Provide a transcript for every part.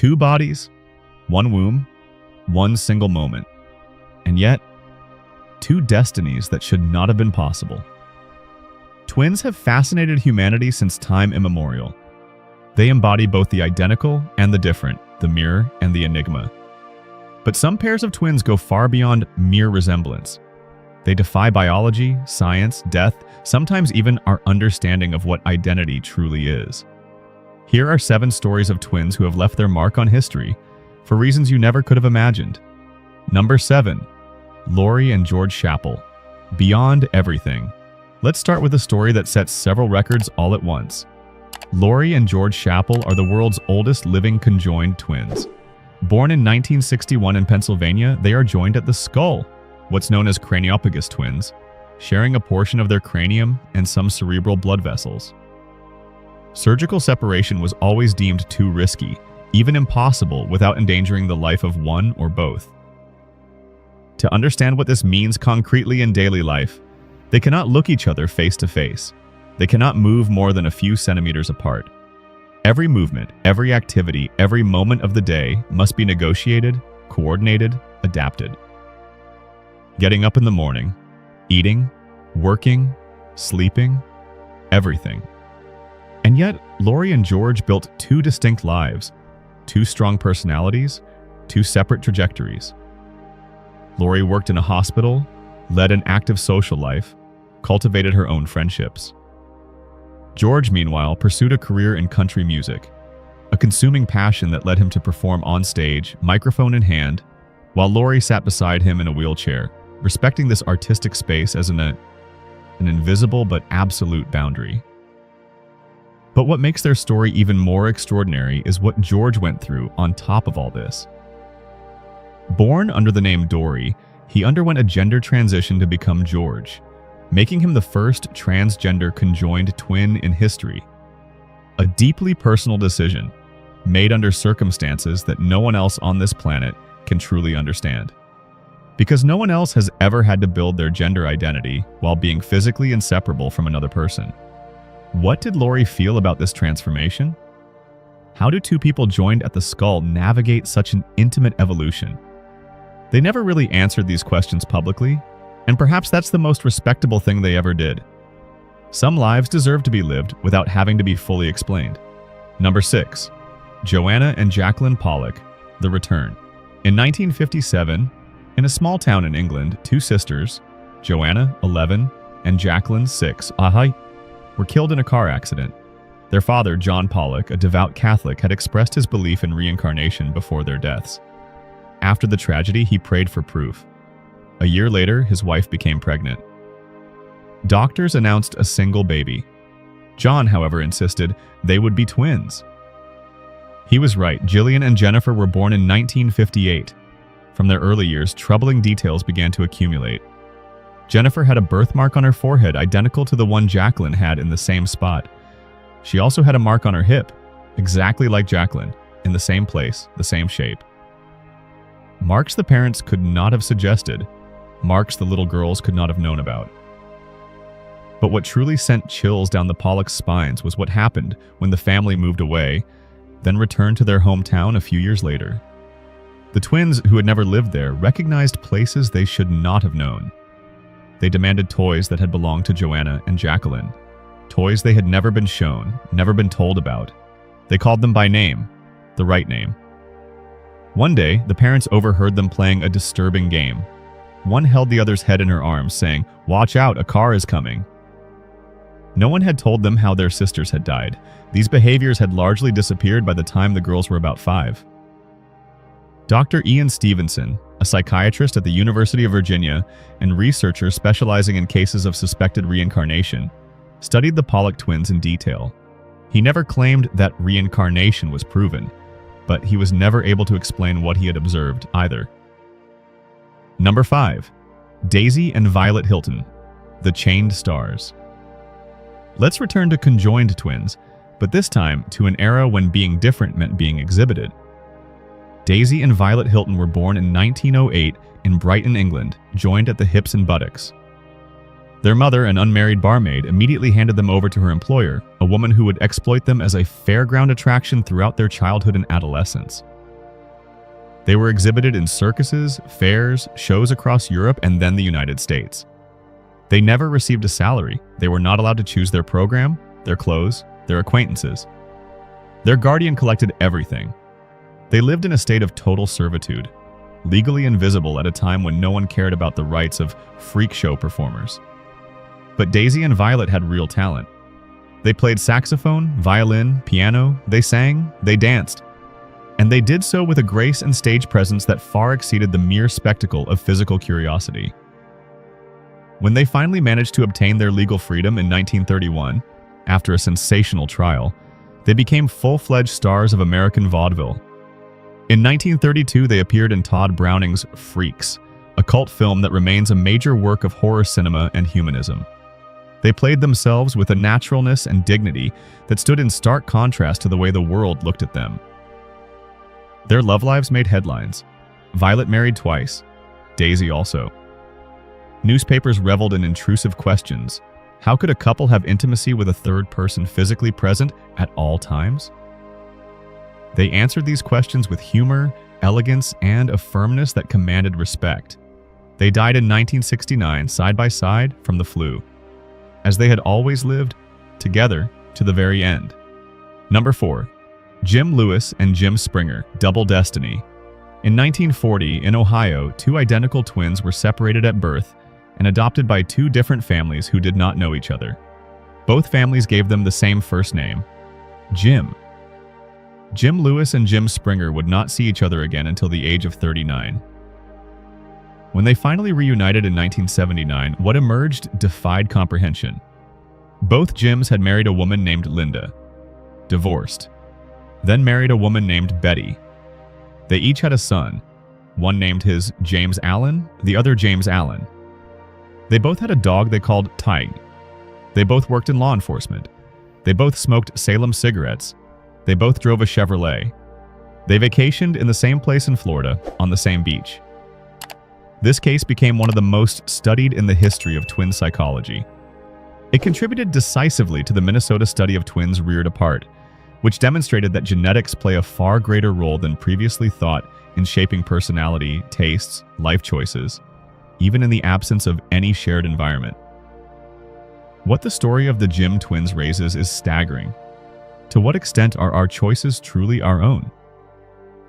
Two bodies, one womb, one single moment. And yet, two destinies that should not have been possible. Twins have fascinated humanity since time immemorial. They embody both the identical and the different, the mirror and the enigma. But some pairs of twins go far beyond mere resemblance. They defy biology, science, death, sometimes even our understanding of what identity truly is. Here are 7 stories of twins who have left their mark on history for reasons you never could have imagined. Number 7. Lori and George Chappell. Beyond everything. Let's start with a story that sets several records all at once. Lori and George Chappell are the world's oldest living conjoined twins. Born in 1961 in Pennsylvania, they are joined at the skull, what's known as craniopagus twins, sharing a portion of their cranium and some cerebral blood vessels. Surgical separation was always deemed too risky, even impossible without endangering the life of one or both. To understand what this means concretely in daily life, they cannot look each other face to face. They cannot move more than a few centimeters apart. Every movement, every activity, every moment of the day must be negotiated, coordinated, adapted. Getting up in the morning, eating, working, sleeping, everything. And yet, Lori and George built 2 distinct lives, 2 strong personalities, 2 separate trajectories. Lori worked in a hospital, led an active social life, cultivated her own friendships. George, meanwhile, pursued a career in country music, a consuming passion that led him to perform on stage, microphone in hand, while Lori sat beside him in a wheelchair, respecting this artistic space as an invisible but absolute boundary. But what makes their story even more extraordinary is what George went through on top of all this. Born under the name Dory, he underwent a gender transition to become George, making him the first transgender conjoined twin in history. A deeply personal decision, made under circumstances that no one else on this planet can truly understand. Because no one else has ever had to build their gender identity while being physically inseparable from another person. What did Lori feel about this transformation? How do 2 people joined at the skull navigate such an intimate evolution? They never really answered these questions publicly, and perhaps that's the most respectable thing they ever did. Some lives deserve to be lived without having to be fully explained. Number 6. Joanna and Jacqueline Pollock, The Return. In 1957, in a small town in England, 2 sisters, Joanna, 11, and Jacqueline, 6, were killed in a car accident. Their father, John Pollock, a devout Catholic, had expressed his belief in reincarnation before their deaths. After the tragedy, he prayed for proof. A year later, his wife became pregnant. Doctors announced a single baby. John, however, insisted they would be twins. He was right. Jillian and Jennifer were born in 1958. From their early years, troubling details began to accumulate. Jennifer had a birthmark on her forehead identical to the one Jacqueline had in the same spot. She also had a mark on her hip, exactly like Jacqueline, in the same place, the same shape. Marks the parents could not have suggested, marks the little girls could not have known about. But what truly sent chills down the Pollock's spines was what happened when the family moved away, then returned to their hometown a few years later. The twins, who had never lived there, recognized places they should not have known. They demanded toys that had belonged to Joanna and Jacqueline, toys they had never been shown, never been told about. They called them by name, the right name. One day, the parents overheard them playing a disturbing game. One held the other's head in her arms, saying, "Watch out, a car is coming." No one had told them how their sisters had died. These behaviors had largely disappeared by the time the girls were about 5. Dr. Ian Stevenson, a psychiatrist at the University of Virginia and researcher specializing in cases of suspected reincarnation, studied the Pollock twins in detail. He never claimed that reincarnation was proven, but he was never able to explain what he had observed either. Number 5. Daisy and Violet Hilton, The Chained Stars. Let's return to conjoined twins, but this time to an era when being different meant being exhibited. Daisy and Violet Hilton were born in 1908 in Brighton, England, joined at the hips and buttocks. Their mother, an unmarried barmaid, immediately handed them over to her employer, a woman who would exploit them as a fairground attraction throughout their childhood and adolescence. They were exhibited in circuses, fairs, shows across Europe, and then the United States. They never received a salary. They were not allowed to choose their program, their clothes, their acquaintances. Their guardian collected everything. They lived in a state of total servitude, legally invisible at a time when no one cared about the rights of freak show performers. But Daisy and Violet had real talent. They played saxophone, violin, piano, they sang, they danced. And they did so with a grace and stage presence that far exceeded the mere spectacle of physical curiosity. When they finally managed to obtain their legal freedom in 1931, after a sensational trial, they became full-fledged stars of American vaudeville. In 1932, they appeared in Todd Browning's Freaks, a cult film that remains a major work of horror cinema and humanism. They played themselves with a naturalness and dignity that stood in stark contrast to the way the world looked at them. Their love lives made headlines. Violet married twice, Daisy also. Newspapers reveled in intrusive questions. How could a couple have intimacy with a third person physically present at all times? They answered these questions with humor, elegance, and a firmness that commanded respect. They died in 1969, side by side, from the flu, as they had always lived, together to the very end. Number 4. Jim Lewis and Jim Springer, Double Destiny. In 1940, in Ohio, two identical twins were separated at birth and adopted by two different families who did not know each other. Both families gave them the same first name, Jim. Jim Lewis and Jim Springer would not see each other again until the age of 39. When they finally reunited in 1979, what emerged defied comprehension. Both Jims had married a woman named Linda, divorced, then married a woman named Betty. They each had a son, one named his James Allen, the other James Allen. They both had a dog they called Tig. They both worked in law enforcement. They both smoked Salem cigarettes. They both drove a Chevrolet. They vacationed in the same place in Florida, on the same beach. This case became one of the most studied in the history of twin psychology. It contributed decisively to the Minnesota study of twins reared apart, which demonstrated that genetics play a far greater role than previously thought in shaping personality, tastes, life choices, even in the absence of any shared environment. What the story of the Jim twins raises is staggering. To what extent are our choices truly our own?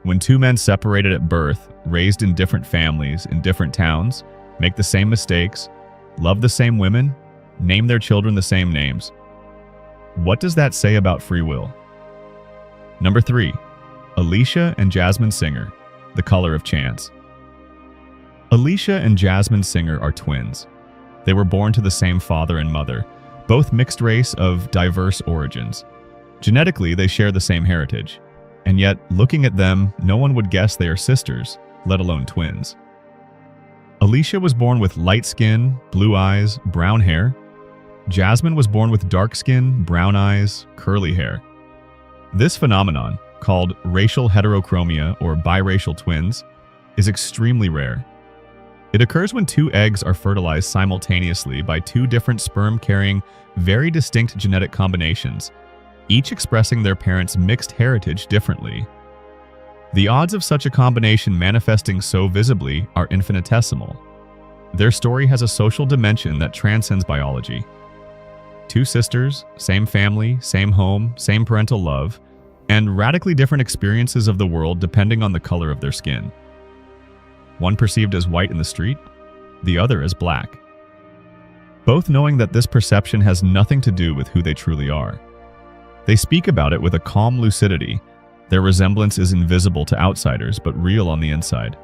When two men separated at birth, raised in different families, in different towns, make the same mistakes, love the same women, name their children the same names, what does that say about free will? Number 3. Alicia and Jasmine Singer, The Color of Chance. Alicia and Jasmine Singer are twins. They were born to the same father and mother, both mixed race of diverse origins. Genetically, they share the same heritage. And yet, looking at them, no one would guess they are sisters, let alone twins. Alicia was born with light skin, blue eyes, brown hair. Jasmine was born with dark skin, brown eyes, curly hair. This phenomenon, called racial heterochromia or biracial twins, is extremely rare. It occurs when two eggs are fertilized simultaneously by two different sperm-carrying, very distinct genetic combinations, each expressing their parents' mixed heritage differently. The odds of such a combination manifesting so visibly are infinitesimal. Their story has a social dimension that transcends biology. Two sisters, same family, same home, same parental love, and radically different experiences of the world depending on the color of their skin. One perceived as white in the street, the other as black. Both knowing that this perception has nothing to do with who they truly are. They speak about it with a calm lucidity. Their resemblance is invisible to outsiders, but real on the inside.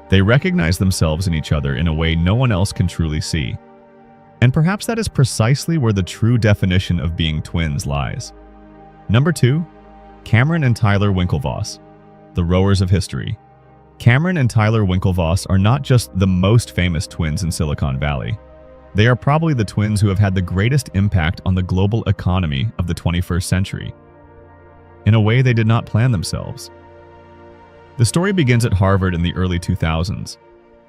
They recognize themselves in each other in a way no one else can truly see. And perhaps that is precisely where the true definition of being twins lies. Number 2, Cameron and Tyler Winklevoss, The Rowers of History. Cameron and Tyler Winklevoss are not just the most famous twins in Silicon Valley. They are probably the twins who have had the greatest impact on the global economy of the 21st century. In a way they did not plan themselves. The story begins at Harvard in the early 2000s.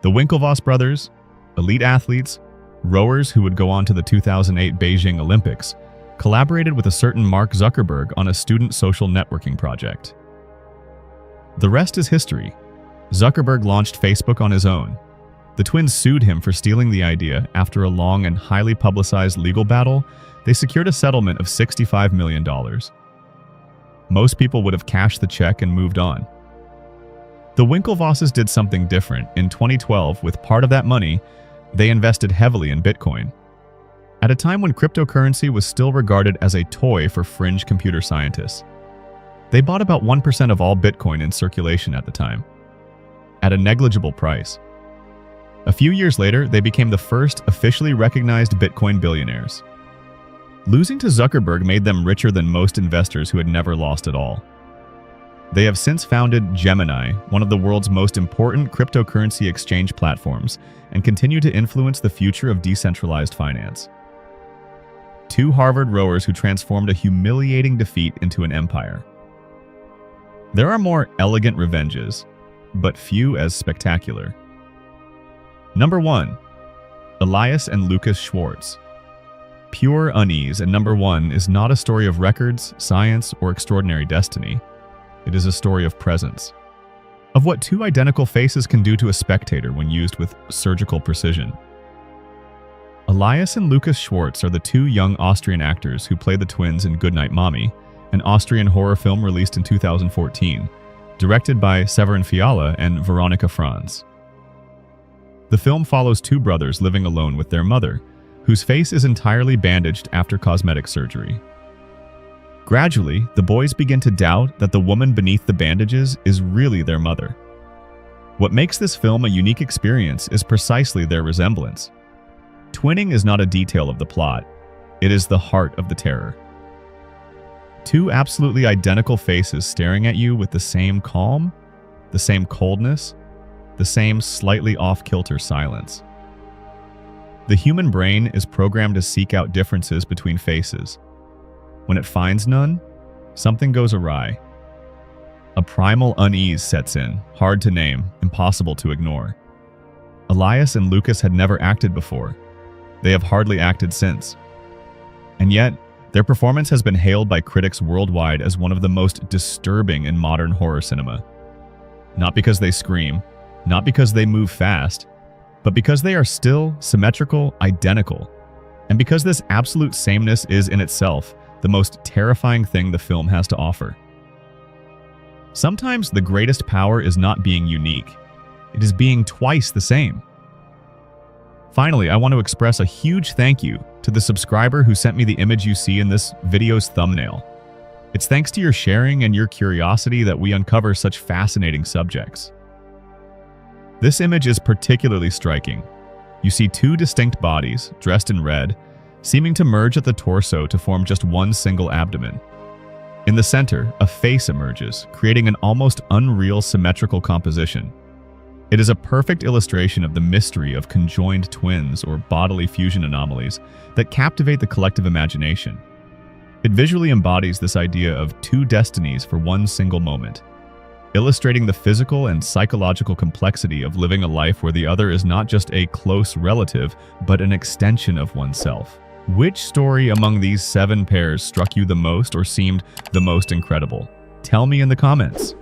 The Winklevoss brothers, elite athletes, rowers who would go on to the 2008 Beijing Olympics, collaborated with a certain Mark Zuckerberg on a student social networking project. The rest is history. Zuckerberg launched Facebook on his own. The twins sued him for stealing the idea. After a long and highly publicized legal battle, they secured a settlement of $65 million. Most people would have cashed the check and moved on. The Winklevosses did something different. In 2012, with part of that money, they invested heavily in Bitcoin. At a time when cryptocurrency was still regarded as a toy for fringe computer scientists. They bought about 1% of all Bitcoin in circulation at the time, at a negligible price. A few years later, they became the first officially recognized Bitcoin billionaires. Losing to Zuckerberg made them richer than most investors who had never lost at all. They have since founded Gemini, one of the world's most important cryptocurrency exchange platforms, and continue to influence the future of decentralized finance. Two Harvard rowers who transformed a humiliating defeat into an empire. There are more elegant revenges, but few as spectacular. Number 1. Elias and Lucas Schwartz. Pure unease, and Number 1 is not a story of records, science, or extraordinary destiny. It is a story of presence. Of what two identical faces can do to a spectator when used with surgical precision. Elias and Lucas Schwartz are the two young Austrian actors who play the twins in Goodnight Mommy, an Austrian horror film released in 2014, directed by Severin Fiala and Veronika Franz. The film follows two brothers living alone with their mother, whose face is entirely bandaged after cosmetic surgery. Gradually, the boys begin to doubt that the woman beneath the bandages is really their mother. What makes this film a unique experience is precisely their resemblance. Twinning is not a detail of the plot, it is the heart of the terror. Two absolutely identical faces staring at you with the same calm, the same coldness, the same slightly off-kilter silence. The human brain is programmed to seek out differences between faces. When it finds none, something goes awry. A primal unease sets in, hard to name, impossible to ignore. Elias and Lucas had never acted before. They have hardly acted since. And yet, their performance has been hailed by critics worldwide as one of the most disturbing in modern horror cinema. Not because they scream, not because they move fast, but because they are still symmetrical, identical, and because this absolute sameness is in itself the most terrifying thing the film has to offer. Sometimes the greatest power is not being unique, it is being twice the same. Finally, I want to express a huge thank you to the subscriber who sent me the image you see in this video's thumbnail. It's thanks to your sharing and your curiosity that we uncover such fascinating subjects. This image is particularly striking. You see two distinct bodies, dressed in red, seeming to merge at the torso to form just one single abdomen. In the center, a face emerges, creating an almost unreal symmetrical composition. It is a perfect illustration of the mystery of conjoined twins or bodily fusion anomalies that captivate the collective imagination. It visually embodies this idea of two destinies for one single moment, illustrating the physical and psychological complexity of living a life where the other is not just a close relative, but an extension of oneself. Which story among these 7 pairs struck you the most or seemed the most incredible? Tell me in the comments.